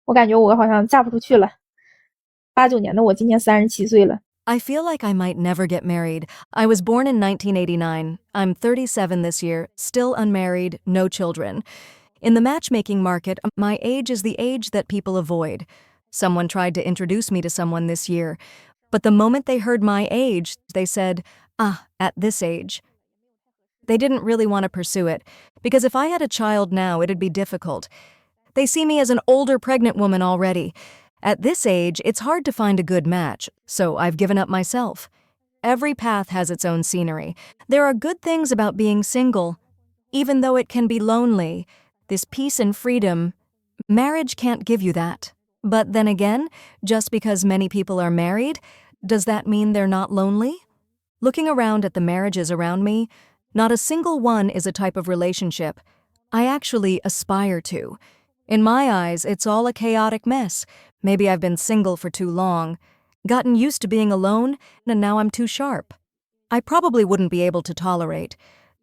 我感觉我好像嫁不出去了。89年的我今年37岁了。I feel like I might never get married. I was born in 1989. I'm 37 this year, still unmarried, no children. In the matchmaking market, my age is the age that people avoid. Someone tried to introduce me to someone this year, but the moment they heard my age, they said, at this age. They didn't really want to pursue it, because if I had a child now, it'd be difficult. They see me as an older pregnant woman already. At this age, it's hard to find a good match, so I've given up myself. Every path has its own scenery. There are good things about being single. Even though it can be lonely, this peace and freedom, marriage can't give you that. But then again, just because many people are married, does that mean they're not lonely? Looking around at the marriages around me, not a single one is a type of relationship I actually aspire to. In my eyes, it's all a chaotic mess. Maybe I've been single for too long, gotten used to being alone, and now I'm too sharp. I probably wouldn't be able to tolerate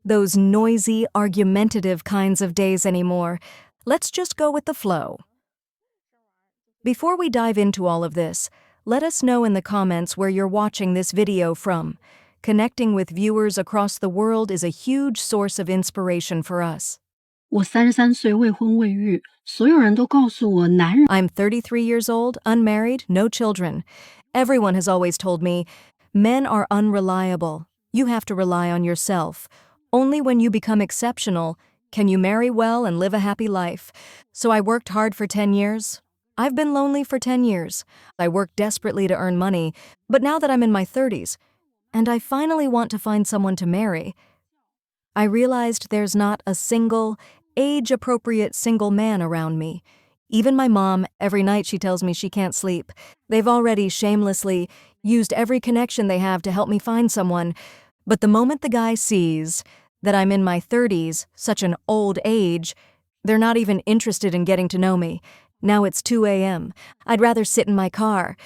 those noisy, argumentative kinds of days anymore. Let's just go with the flow. Before we dive into all of this, let us know in the comments where you're watching this video from. Connecting with viewers across the world is a huge source of inspiration for us. 我33岁未婚未育，所有人都告诉我男人。 I'm 33 years old, unmarried, no children. Everyone has always told me, men are unreliable. You have to rely on yourself. Only when you become exceptional can you marry well and live a happy life. So I worked hard for 10 years. I've been lonely for 10 years. I worked desperately to earn money, but now that I'm in my 30s, and I finally want to find someone to marry, I realized there's not a single, age-appropriate single man around me. Even my mom, every night she tells me she can't sleep. They've already shamelessly used every connection they have to help me find someone. But the moment the guy sees that I'm in my 30s, such an old age, they're not even interested in getting to know me. Now it's 2 a.m. I'd rather sit in my car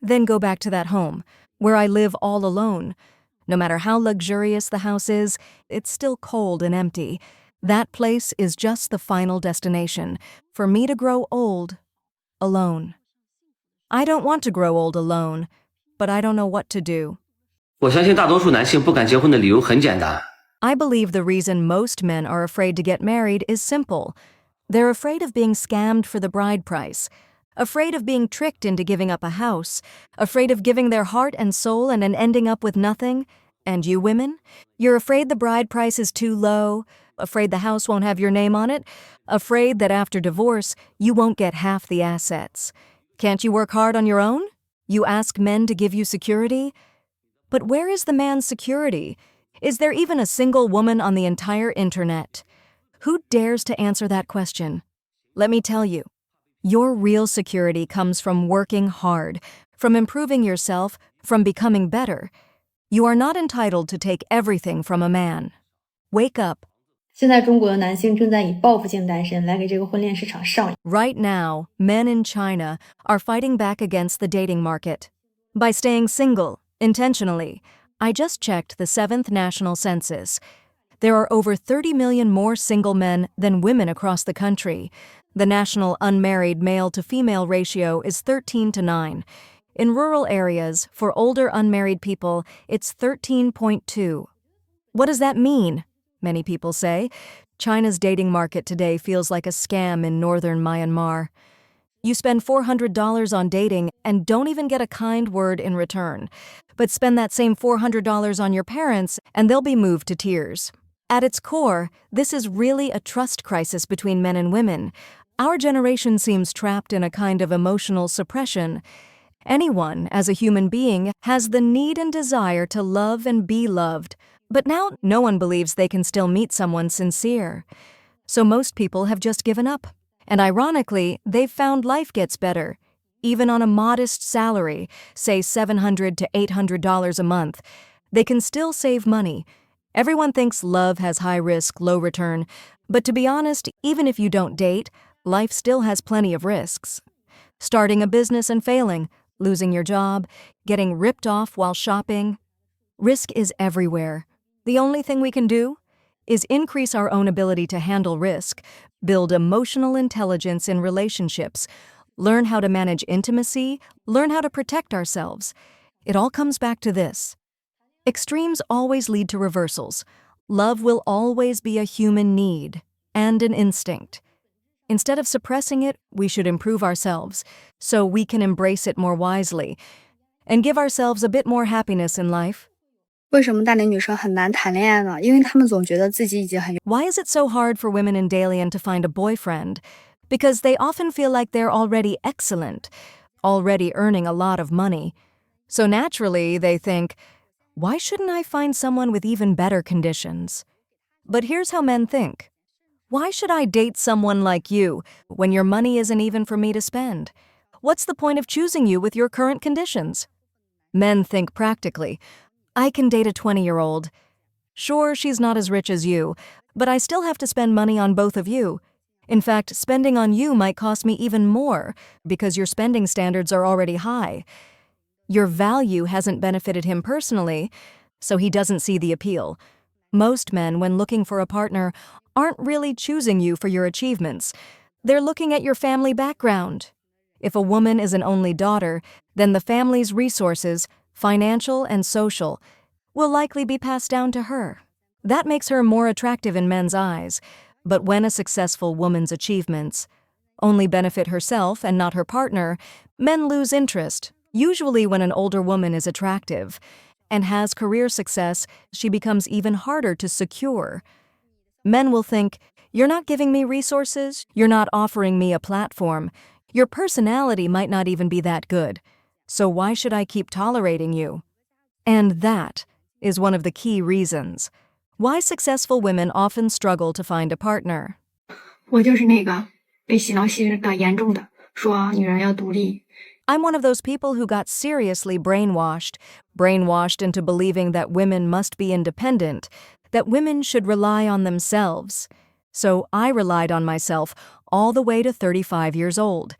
than go back to that home, where I live all alone. No matter how luxurious the house is, it's still cold and empty. That place is just the final destination for me to grow old alone. I don't want to grow old alone, but I don't know what to do. 我相信大多数男性不敢结婚的理由很简单。 I believe the reason most men are afraid to get married is simple. They're afraid of being scammed for the bride price, afraid of being tricked into giving up a house, afraid of giving their heart and soul and then ending up with nothing. And you women? You're afraid the bride price is too low, afraid the house won't have your name on it, afraid that after divorce, you won't get half the assets. Can't you work hard on your own? You ask men to give you security? But where is the man's security? Is there even a single woman on the entire internet? Who dares to answer that question? Let me tell you, your real security comes from working hard, from improving yourself, from becoming better. You are not entitled to take everything from a man. Wake up. 现在中国的男性正在以报复性单身来给这个婚恋市场上瘾。 Right now, men in China are fighting back against the dating market by staying single, intentionally. I just checked the 7th National Census. There are over 30 million more single men than women across the country. The national unmarried male-to-female ratio is 13 to 9. In rural areas, for older unmarried people, it's 13.2. What does that mean? Many people say. China's dating market today feels like a scam in northern Myanmar. You spend $400 on dating and don't even get a kind word in return. But spend that same $400 on your parents and they'll be moved to tears. At its core, this is really a trust crisis between men and women. Our generation seems trapped in a kind of emotional suppression. Anyone, as a human being, has the need and desire to love and be loved. But now, no one believes they can still meet someone sincere. So most people have just given up. And ironically, they've found life gets better. Even on a modest salary, say $700 to $800 a month, they can still save money. Everyone thinks love has high risk, low return. But to be honest, even if you don't date, life still has plenty of risks. Starting a business and failing, losing your job, getting ripped off while shopping. Risk is everywhere. The only thing we can do is increase our own ability to handle risk, build emotional intelligence in relationships, learn how to manage intimacy, learn how to protect ourselves. It all comes back to this. Extremes always lead to reversals. Love will always be a human need and an instinct. Instead of suppressing it, we should improve ourselves so we can embrace it more wisely and give ourselves a bit more happiness in life. 为什么大龄女生很难谈恋爱呢？因为她们总觉得自己已经很 Why is it so hard for women in Dalian to find a boyfriend? Because they often feel like they're already excellent, already earning a lot of money. So naturally, they think, why shouldn't I find someone with even better conditions? But here's how men think. Why should I date someone like you when your money isn't even for me to spend? What's the point of choosing you with your current conditions? Men think practically. I can date a 20-year-old. Sure, she's not as rich as you, but I still have to spend money on both of you. In fact, spending on you might cost me even more because your spending standards are already high. Your value hasn't benefited him personally, so he doesn't see the appeal. Most men, when looking for a partner, aren't really choosing you for your achievements. They're looking at your family background. If a woman is an only daughter, then the family's resources, financial and social, will likely be passed down to her. That makes her more attractive in men's eyes. But when a successful woman's achievements only benefit herself and not her partner, men lose interest. Usually when an older woman is attractive and has career success, she becomes even harder to secure. Men will think, you're not giving me resources, you're not offering me a platform, your personality might not even be that good, so why should I keep tolerating you? And that is one of the key reasons why successful women often struggle to find a partner. 我就是那个被洗脑洗得严重的，说女人要独立。 I'm one of those people who got seriously brainwashed into believing that women must be independent, that women should rely on themselves. So I relied on myself all the way to 35 years old.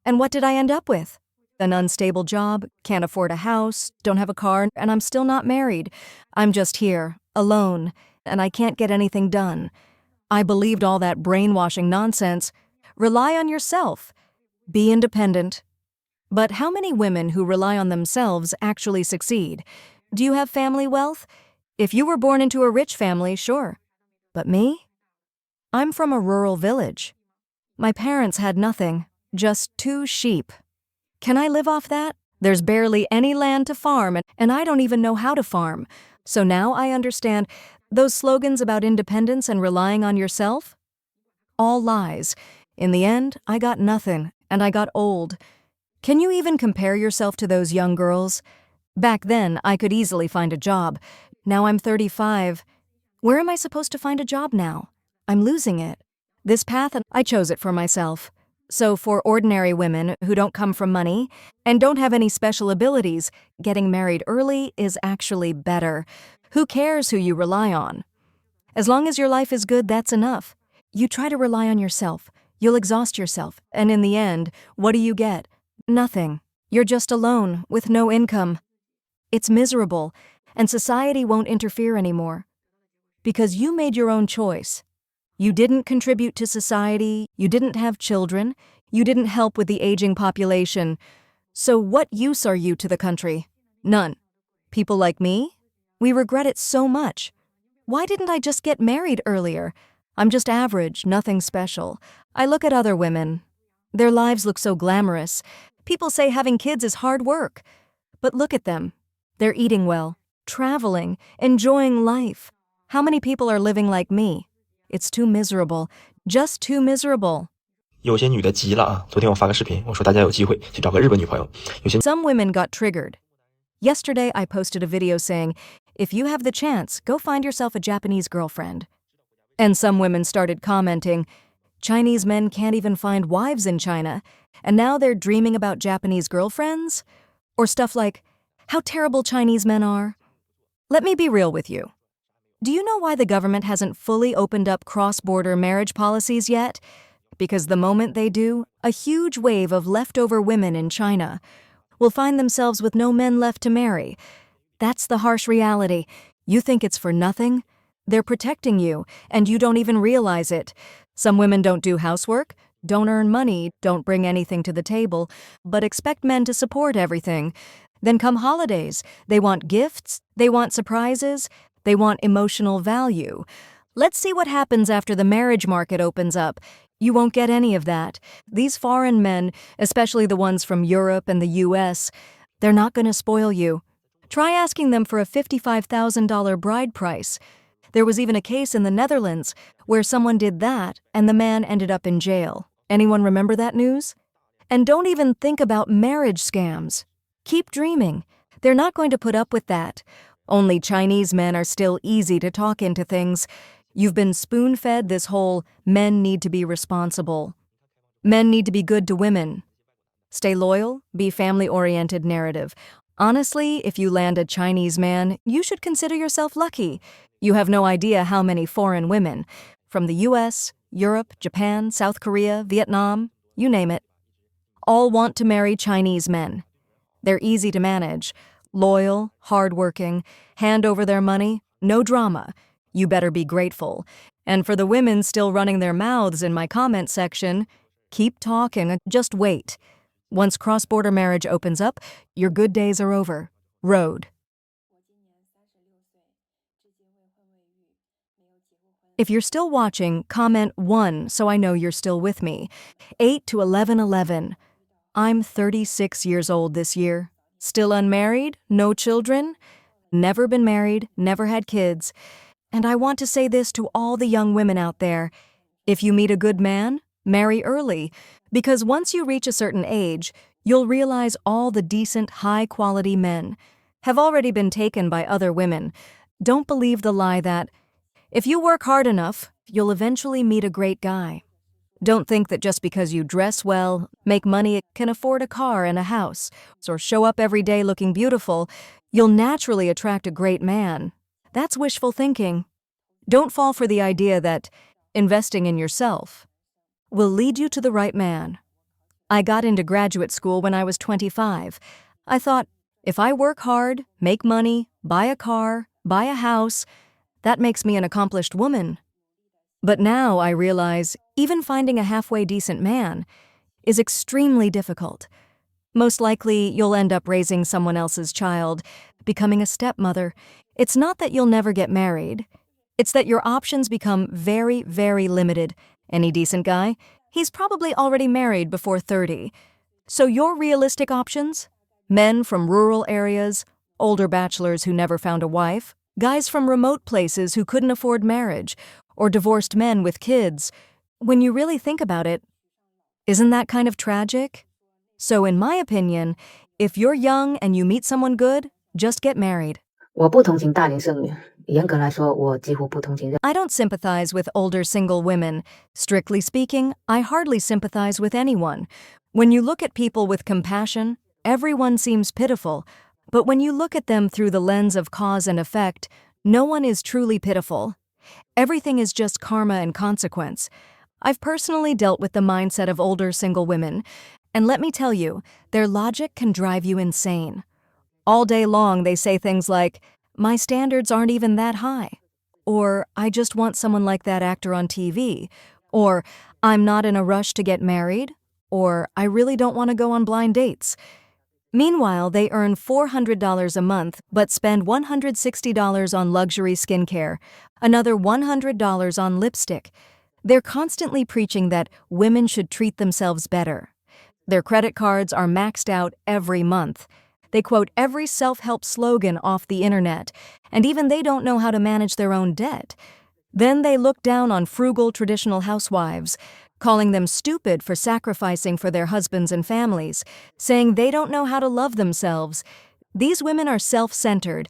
And what did I end up with? An unstable job, can't afford a house, don't have a car, and I'm still not married. I'm just here, alone, and I can't get anything done. I believed all that brainwashing nonsense. Rely on yourself. Be independent. But how many women who rely on themselves actually succeed? Do you have family wealth? If you were born into a rich family, sure. But me? I'm from a rural village. My parents had nothing, just 2 sheep. Can I live off that? There's barely any land to farm, and I don't even know how to farm. So now I understand those slogans about independence and relying on yourself? All lies. In the end, I got nothing, and I got old. Can you even compare yourself to those young girls? Back then, I could easily find a job. Now I'm 35. Where am I supposed to find a job now? I'm losing it. This path, I chose it for myself. So for ordinary women who don't come from money and don't have any special abilities, getting married early is actually better. Who cares who you rely on? As long as your life is good, that's enough. You try to rely on yourself. You'll exhaust yourself. And in the end, what do you get? Nothing. You're just alone, with no income. It's miserable, and society won't interfere anymore. Because you made your own choice. You didn't contribute to society, you didn't have children, you didn't help with the aging population. So what use are you to the country? None. People like me? We regret it so much. Why didn't I just get married earlier? I'm just average, nothing special. I look at other women. Their lives look so glamorous. People say having kids is hard work. But look at them. They're eating well, traveling, enjoying life. How many people are living like me? It's too miserable. Just too miserable. 有些女的急了啊！昨天我发个视频，我说大家有机会去找个日本女朋友。Some women got triggered. Yesterday, I posted a video saying, if you have the chance, go find yourself a Japanese girlfriend. And some women started commenting, Chinese men can't even find wives in China, and now they're dreaming about Japanese girlfriends? Or stuff like, how terrible Chinese men are. Let me be real with you. Do you know why the government hasn't fully opened up cross-border marriage policies yet? Because the moment they do, a huge wave of leftover women in China will find themselves with no men left to marry. That's the harsh reality. You think it's for nothing? They're protecting you, and you don't even realize it. Some women don't do housework. don't earn money, don't bring anything to the table, but expect men to support everything. Then come holidays. They want gifts, they want surprises, they want emotional value. Let's see what happens after the marriage market opens up. You won't get any of that. These foreign men, especially the ones from Europe and the US, they're not going to spoil you. Try asking them for a $55,000 bride price. There was even a case in the Netherlands where someone did that and the man ended up in jail. Anyone remember that news? And don't even think about marriage scams. Keep dreaming. They're not going to put up with that. Only Chinese men are still easy to talk into things. You've been spoon-fed this whole men need to be responsible. Men need to be good to women. Stay loyal, be family-oriented narrative. Honestly, if you land a Chinese man, you should consider yourself lucky. You have no idea how many foreign women, from the US, Europe, Japan, South Korea, Vietnam, you name it, all want to marry Chinese men. They're easy to manage, loyal, hardworking, hand over their money, no drama. You better be grateful. And for the women still running their mouths in my comment section, keep talking, just wait. Once cross-border marriage opens up, your good days are over. Road. If you're still watching, comment 1 so I know you're still with me. 8 to 1111. I'm 36 years old this year. Still unmarried, no children, never been married, never had kids. And I want to say this to all the young women out there. If you meet a good man, marry early, because once you reach a certain age, you'll realize all the decent, high-quality men have already been taken by other women. Don't believe the lie that, if you work hard enough, you'll eventually meet a great guy. Don't think that just because you dress well, make money, can afford a car and a house, or show up every day looking beautiful, you'll naturally attract a great man. That's wishful thinking. Don't fall for the idea that investing in yourself will lead you to the right man. I got into graduate school when I was 25. I thought, if I work hard, make money, buy a car, buy a house, that makes me an accomplished woman. But now I realize even finding a halfway decent man is extremely difficult. Most likely, you'll end up raising someone else's child, becoming a stepmother. It's not that you'll never get married. It's that your options become very, very limited. Any decent guy? He's probably already married before 30. So your realistic options? Men from rural areas, older bachelors who never found a wife, guys from remote places who couldn't afford marriage, or divorced men with kids. When you really think about it, isn't that kind of tragic? So in my opinion, if you're young and you meet someone good, just get married. 我不同情大龄剩女，严格来说，我几乎不同情任。 I don't sympathize with older single women. Strictly speaking, I hardly sympathize with anyone. When you look at people with compassion, everyone seems pitiful. But when you look at them through the lens of cause and effect, no one is truly pitiful. Everything is just karma and consequence. I've personally dealt with the mindset of older single women, and let me tell you, their logic can drive you insane. All day long they say things like, my standards aren't even that high, or I just want someone like that actor on TV, or I'm not in a rush to get married, or I really don't want to go on blind dates. Meanwhile, they earn $400 a month but spend $160 on luxury skincare, another $100 on lipstick. They're constantly preaching that women should treat themselves better. Their credit cards are maxed out every month. They quote every self-help slogan off the internet, and even they don't know how to manage their own debt. Then they look down on frugal traditional housewives, calling them stupid for sacrificing for their husbands and families, saying they don't know how to love themselves. These women are self-centered,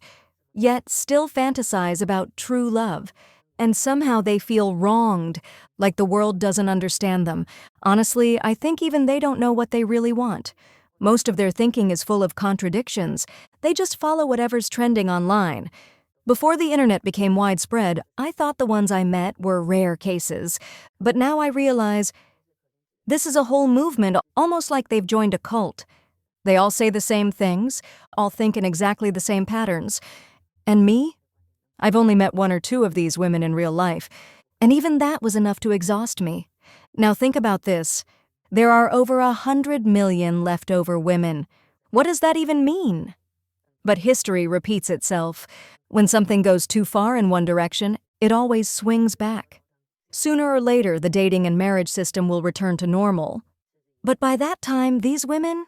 yet still fantasize about true love. And somehow they feel wronged, like the world doesn't understand them. Honestly, I think even they don't know what they really want. Most of their thinking is full of contradictions. They just follow whatever's trending online. Before the internet became widespread, I thought the ones I met were rare cases. But now I realize this is a whole movement, almost like they've joined a cult. They all say the same things, all think in exactly the same patterns. And me? I've only met 1 or 2 of these women in real life, and even that was enough to exhaust me. Now think about this. There are over 100 million leftover women. What does that even mean? But history repeats itself. When something goes too far in one direction, it always swings back. Sooner or later, the dating and marriage system will return to normal. But by that time, these women,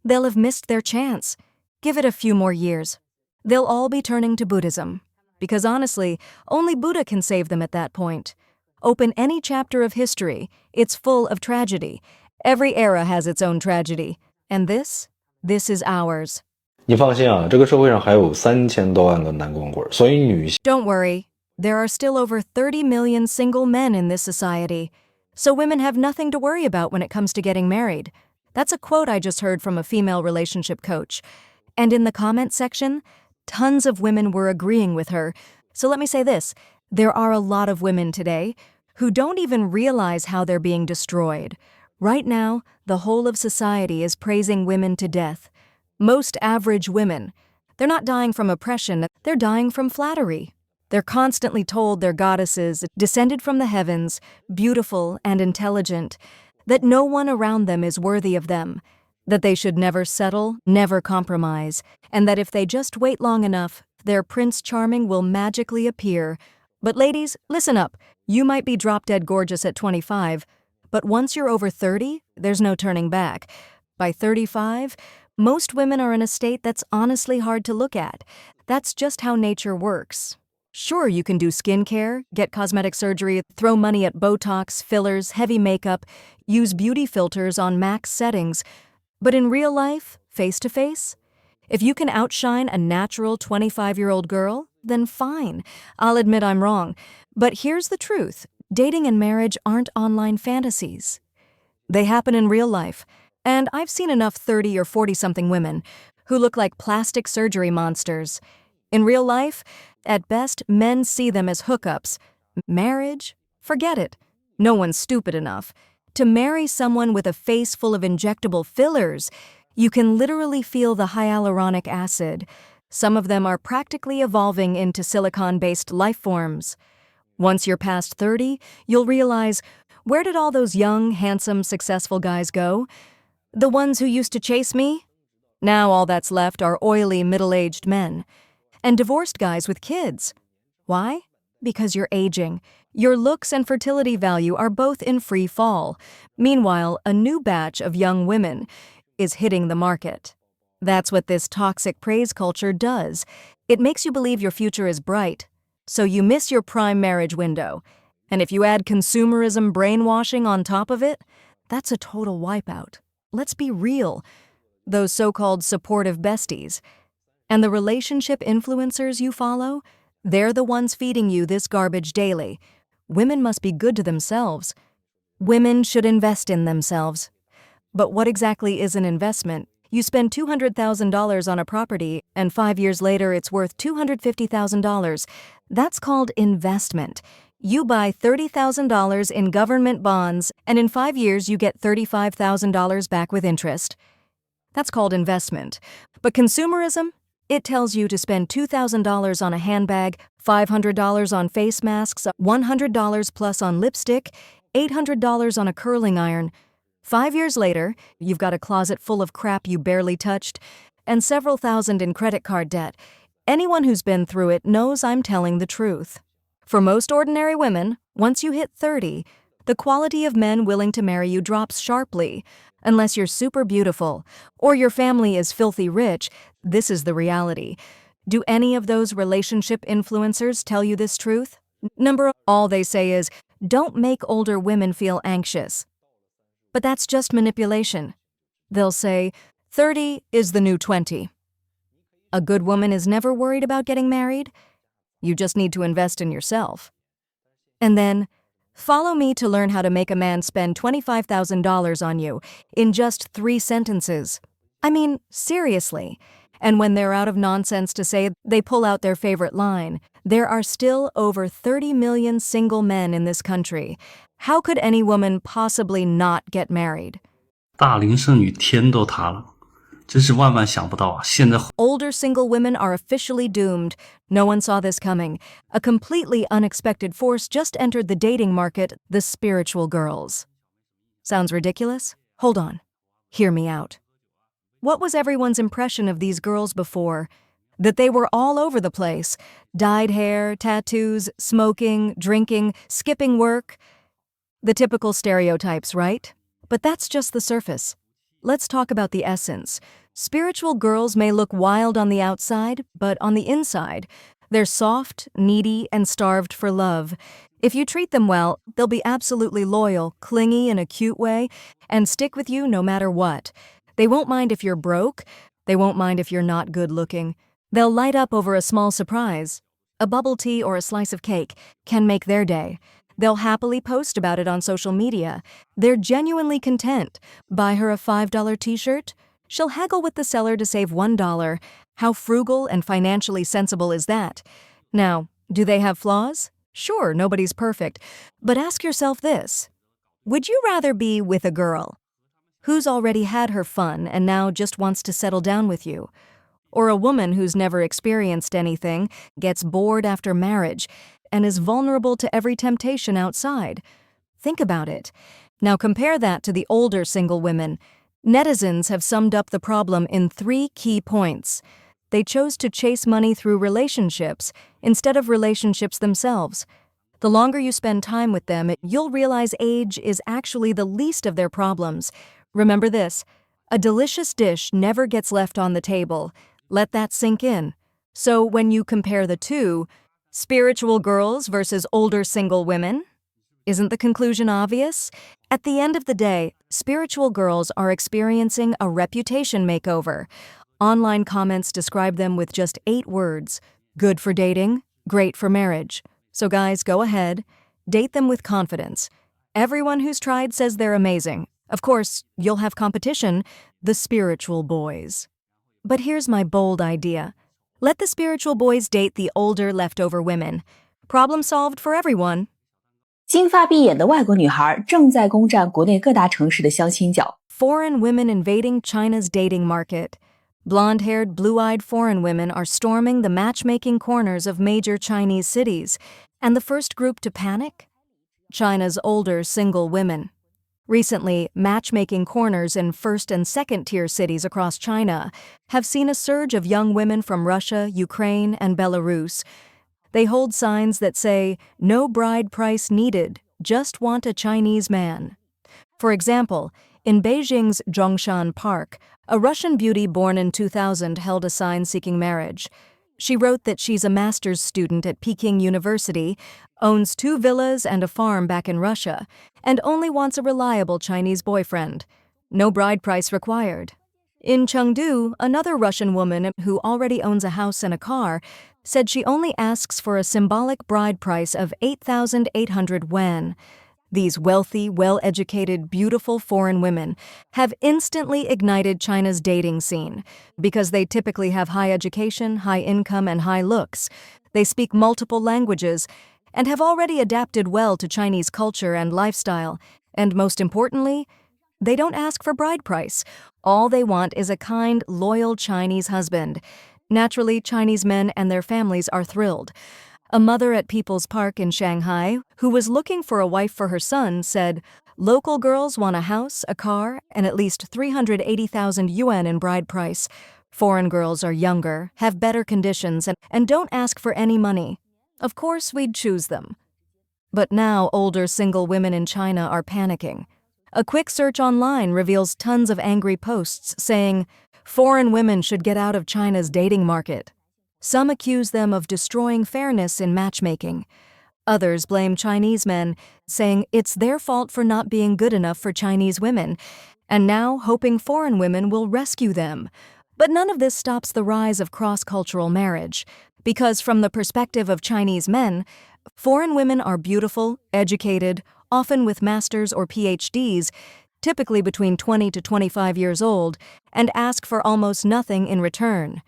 they'll have missed their chance. Give it a few more years. They'll all be turning to Buddhism. Because honestly, only Buddha can save them at that point. Open any chapter of history, it's full of tragedy. Every era has its own tragedy. And this is ours. 你放心啊，这个社会上还有3000多万个男光棍，所以女性 Don't worry, there are still over 30 million single men in this society. So women have nothing to worry about when it comes to getting married. That's a quote I just heard from a female relationship coach. And in the comment section, tons of women were agreeing with her. So let me say this, there are a lot of women today who don't even realize how they're being destroyed. Right now, the whole of society is praising women to death. Most average women, they're not dying from oppression, they're dying from flattery. They're constantly told they're goddesses, descended from the heavens, beautiful and intelligent, that no one around them is worthy of them, that they should never settle, never compromise, and that if they just wait long enough, their Prince Charming will magically appear. But ladies, listen up. You might be drop-dead gorgeous at 25, but once you're over 30, there's no turning back. By 35, most women are in a state that's honestly hard to look at. That's just how nature works. Sure, you can do skincare, get cosmetic surgery, throw money at Botox, fillers, heavy makeup, use beauty filters on max settings. But in real life, face-to-face, if you can outshine a natural 25-year-old girl, then fine. I'll admit I'm wrong. But here's the truth. Dating and marriage aren't online fantasies. They happen in real life. And I've seen enough 30 or 40-something women who look like plastic surgery monsters. In real life, at best, men see them as hookups. Marriage? Forget it. No one's stupid enough. To marry someone with a face full of injectable fillers, you can literally feel the hyaluronic acid. Some of them are practically evolving into silicon-based life forms. Once you're past 30, you'll realize, where did all those young, handsome, successful guys go? The ones who used to chase me? Now all that's left are oily, middle-aged men. And divorced guys with kids. Why? Because you're aging. Your looks and fertility value are both in free fall. Meanwhile, a new batch of young women is hitting the market. That's what this toxic praise culture does. It makes you believe your future is bright, so you miss your prime marriage window. And if you add consumerism brainwashing on top of it, that's a total wipeout. Let's be real. Those so-called supportive besties and the relationship influencers you follow, they're the ones feeding you this garbage daily. Women must be good to themselves. Women should invest in themselves. But what exactly is an investment? You spend $200,000 on a property, and 5 years later it's worth $250,000. That's called investment. You buy $30,000 in government bonds, and in 5 years you get $35,000 back with interest. That's called investment. But consumerism? It tells you to spend $2,000 on a handbag, $500 on face masks, $100 plus on lipstick, $800 on a curling iron. 5 years later, you've got a closet full of crap you barely touched, and several thousand in credit card debt. Anyone who's been through it knows I'm telling the truth. For most ordinary women, once you hit 30, the quality of men willing to marry you drops sharply. Unless you're super beautiful, or your family is filthy rich, this is the reality. Do any of those relationship influencers tell you this truth? All they say is, don't make older women feel anxious. But that's just manipulation. They'll say, 30 is the new 20. A good woman is never worried about getting married. You just need to invest in yourself. And then, follow me to learn how to make a man spend $25,000 on you in just 3 sentences. I mean, seriously. And when they're out of nonsense to say, they pull out their favorite line. There are still over 30 million single men in this country. How could any woman possibly not get married? 大龄剩女天都塌了，真是万万想不到啊！现在 Older single women are officially doomed. No one saw this coming. A completely unexpected force just entered the dating market, the spiritual girls. Sounds ridiculous? Hold on. Hear me out. What was everyone's impression of these girls before? That they were all over the place. Dyed hair, tattoos, smoking, drinking, skipping work. The typical stereotypes, right? But that's just the surface. Let's talk about the essence. Spiritual girls may look wild on the outside, but on the inside, they're soft, needy, and starved for love. If you treat them well, they'll be absolutely loyal, clingy in a cute way, and stick with you no matter what. They won't mind if you're broke. They won't mind if you're not good looking. They'll light up over a small surprise. A bubble tea or a slice of cake can make their day. They'll happily post about it on social media. They're genuinely content. Buy her a $5 t-shirt? She'll haggle with the seller to save $1. How frugal and financially sensible is that? Now, do they have flaws? Sure, nobody's perfect. But ask yourself this. Would you rather be with a girl who's already had her fun and now just wants to settle down with you? Or a woman who's never experienced anything, gets bored after marriage, and is vulnerable to every temptation outside? Think about it. Now compare that to the older single women. Netizens have summed up the problem in 3 key points. They chose to chase money through relationships instead of relationships themselves. The longer you spend time with them, you'll realize age is actually the least of their problems. Remember this, a delicious dish never gets left on the table. Let that sink in. So when you compare the two, spiritual girls versus older single women, isn't the conclusion obvious? At the end of the day, spiritual girls are experiencing a reputation makeover. Online comments describe them with just 8 words. Good for dating, great for marriage. So guys, go ahead. Date them with confidence. Everyone who's tried says they're amazing. Of course, you'll have competition, the spiritual boys. But here's my bold idea. Let the spiritual boys date the older leftover women. Problem solved for everyone. 金发碧眼的外国女孩正在攻占国内各大城市的相亲角。 Foreign women invading China's dating market. Blonde-haired, blue-eyed foreign women are storming the matchmaking corners of major Chinese cities. And the first group to panic? China's older single women. Recently, matchmaking corners in first- and second-tier cities across China have seen a surge of young women from Russia, Ukraine, and Belarus. They hold signs that say, "No bride price needed, just want a Chinese man." For example, in Beijing's Zhongshan Park, a Russian beauty born in 2000 held a sign seeking marriage. She wrote that she's a master's student at Peking University, owns 2 villas and a farm back in Russia, and only wants a reliable Chinese boyfriend. No bride price required. In Chengdu, another Russian woman who already owns a house and a car said she only asks for a symbolic bride price of 8,800 yuan. These wealthy, well-educated, beautiful foreign women have instantly ignited China's dating scene because they typically have high education, high income, and high looks. They speak multiple languages and have already adapted well to Chinese culture and lifestyle. And most importantly, they don't ask for bride price. All they want is a kind, loyal Chinese husband. Naturally, Chinese men and their families are thrilled. A mother at People's Park in Shanghai, who was looking for a wife for her son, said, "Local girls want a house, a car, and at least 380,000 yuan in bride price. Foreign girls are younger, have better conditions, and don't ask for any money. Of course, we'd choose them." But now older single women in China are panicking. A quick search online reveals tons of angry posts saying, "Foreign women should get out of China's dating market." Some accuse them of destroying fairness in matchmaking. Others blame Chinese men, saying it's their fault for not being good enough for Chinese women, and now hoping foreign women will rescue them. But none of this stops the rise of cross-cultural marriage, because from the perspective of Chinese men, foreign women are beautiful, educated, often with masters or PhDs, typically between 20 to 25 years old, and ask for almost nothing in return.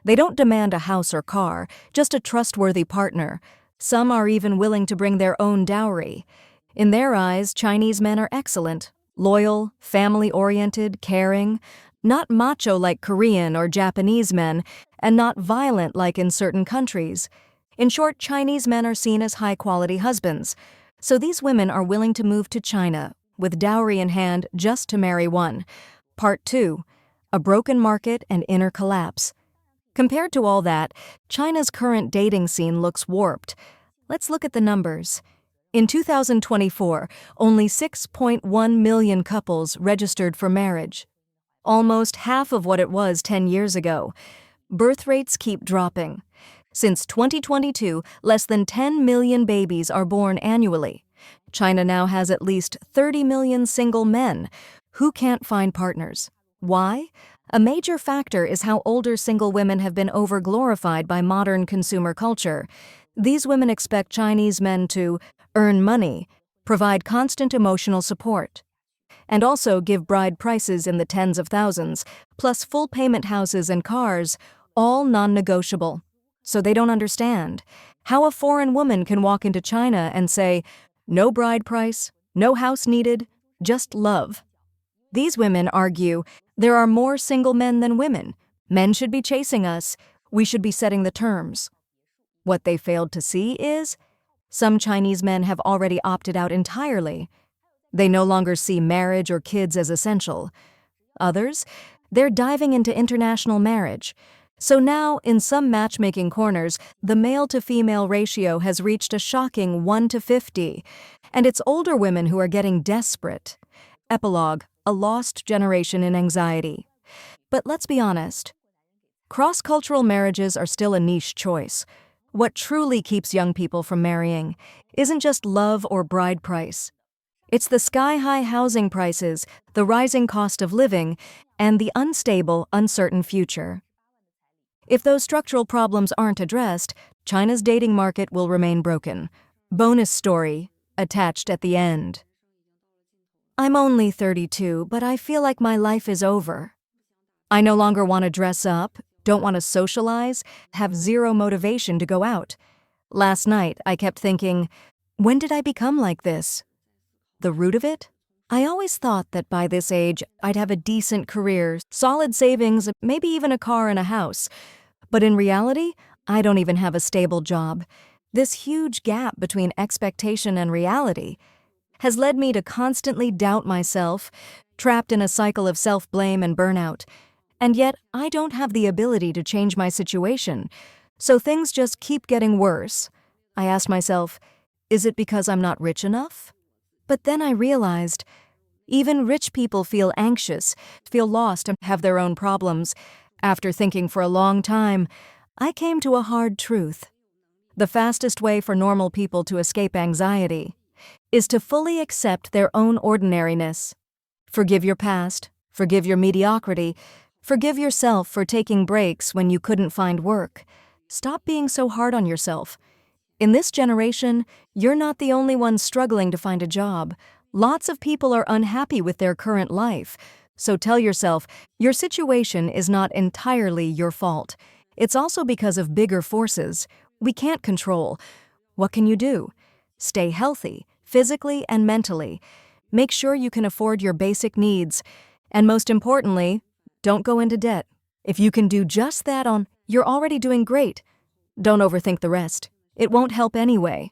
They don't demand a house or car, just a trustworthy partner. Some are even willing to bring their own dowry. In their eyes, Chinese men are excellent, loyal, family-oriented, caring, not macho like Korean or Japanese men, and not violent like in certain countries. In short, Chinese men are seen as high-quality husbands. So these women are willing to move to China, with dowry in hand just to marry one. Part 2, a broken market and inner collapse. Compared to all that, China's current dating scene looks warped. Let's look at the numbers. In 2024, only 6.1 million couples registered for marriage. Almost half of what it was 10 years ago. Birth rates keep dropping. Since 2022, less than 10 million babies are born annually. China now has at least 30 million single men who can't find partners. Why? A major factor is how older single women have been over-glorified by modern consumer culture. These women expect Chinese men to earn money, provide constant emotional support, and also give bride prices in the tens of thousands, plus full payment houses and cars, all non-negotiable. So they don't understand how a foreign woman can walk into China and say, no bride price, no house needed, just love. These women argue there are more single men than women. Men should be chasing us. We should be setting the terms. What they failed to see is some Chinese men have already opted out entirely. They no longer see marriage or kids as essential. Others, they're diving into international marriage. So now, in some matchmaking corners, the male-to-female ratio has reached a shocking 1:50, and it's older women who are getting desperate. Epilogue, a lost generation in anxiety. But let's be honest. Cross-cultural marriages are still a niche choice. What truly keeps young people from marrying isn't just love or bride price. It's the sky-high housing prices, the rising cost of living, and the unstable, uncertain future. If those structural problems aren't addressed, China's dating market will remain broken. Bonus story, attached at the end. I'm only 32, but I feel like my life is over. I no longer want to dress up, don't want to socialize, have zero motivation to go out. Last night, I kept thinking, when did I become like this? The root of it? I always thought that by this age, I'd have a decent career, solid savings, maybe even a car and a house. But in reality, I don't even have a stable job. This huge gap between expectation and reality has led me to constantly doubt myself, trapped in a cycle of self-blame and burnout. And yet, I don't have the ability to change my situation, so things just keep getting worse. I asked myself, is it because I'm not rich enough? But then I realized, even rich people feel anxious, feel lost, and have their own problems. After thinking for a long time, I came to a hard truth. The fastest way for normal people to escape anxiety is to fully accept their own ordinariness. Forgive your past, forgive your mediocrity, forgive yourself for taking breaks when you couldn't find work. Stop being so hard on yourself. In this generation, you're not the only one struggling to find a job. Lots of people are unhappy with their current life. So tell yourself, your situation is not entirely your fault. It's also because of bigger forces we can't control. What can you do? Stay healthy, physically and mentally. Make sure you can afford your basic needs. And most importantly, don't go into debt. If you can do just that you're already doing great. Don't overthink the rest. It won't help anyway.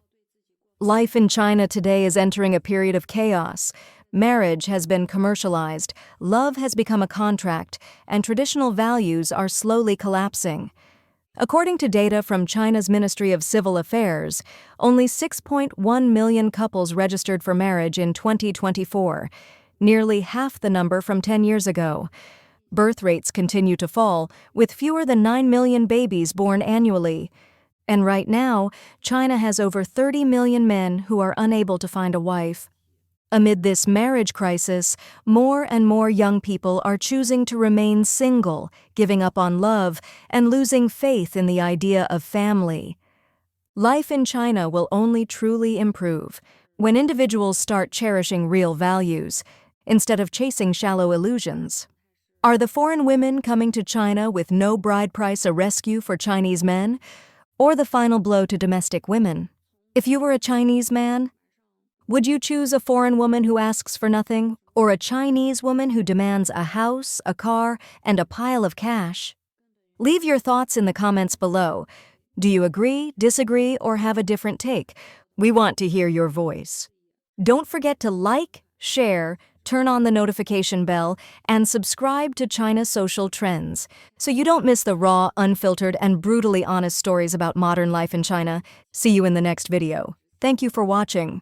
Life in China today is entering a period of chaos. Marriage has been commercialized, love has become a contract, and traditional values are slowly collapsing. According to data from China's Ministry of Civil Affairs, only 6.1 million couples registered for marriage in 2024, nearly half the number from 10 years ago. Birth rates continue to fall, with fewer than 9 million babies born annually. And right now, China has over 30 million men who are unable to find a wife. Amid this marriage crisis, more and more young people are choosing to remain single, giving up on love, and losing faith in the idea of family. Life in China will only truly improve when individuals start cherishing real values, instead of chasing shallow illusions. Are the foreign women coming to China with no bride price a rescue for Chinese men, or the final blow to domestic women? If you were a Chinese man, would you choose a foreign woman who asks for nothing, or a Chinese woman who demands a house, a car, and a pile of cash? Leave your thoughts in the comments below. Do you agree, disagree, or have a different take? We want to hear your voice. Don't forget to like, share, turn on the notification bell, and subscribe to China Social Trends so you don't miss the raw, unfiltered, and brutally honest stories about modern life in China. See you in the next video. Thank you for watching.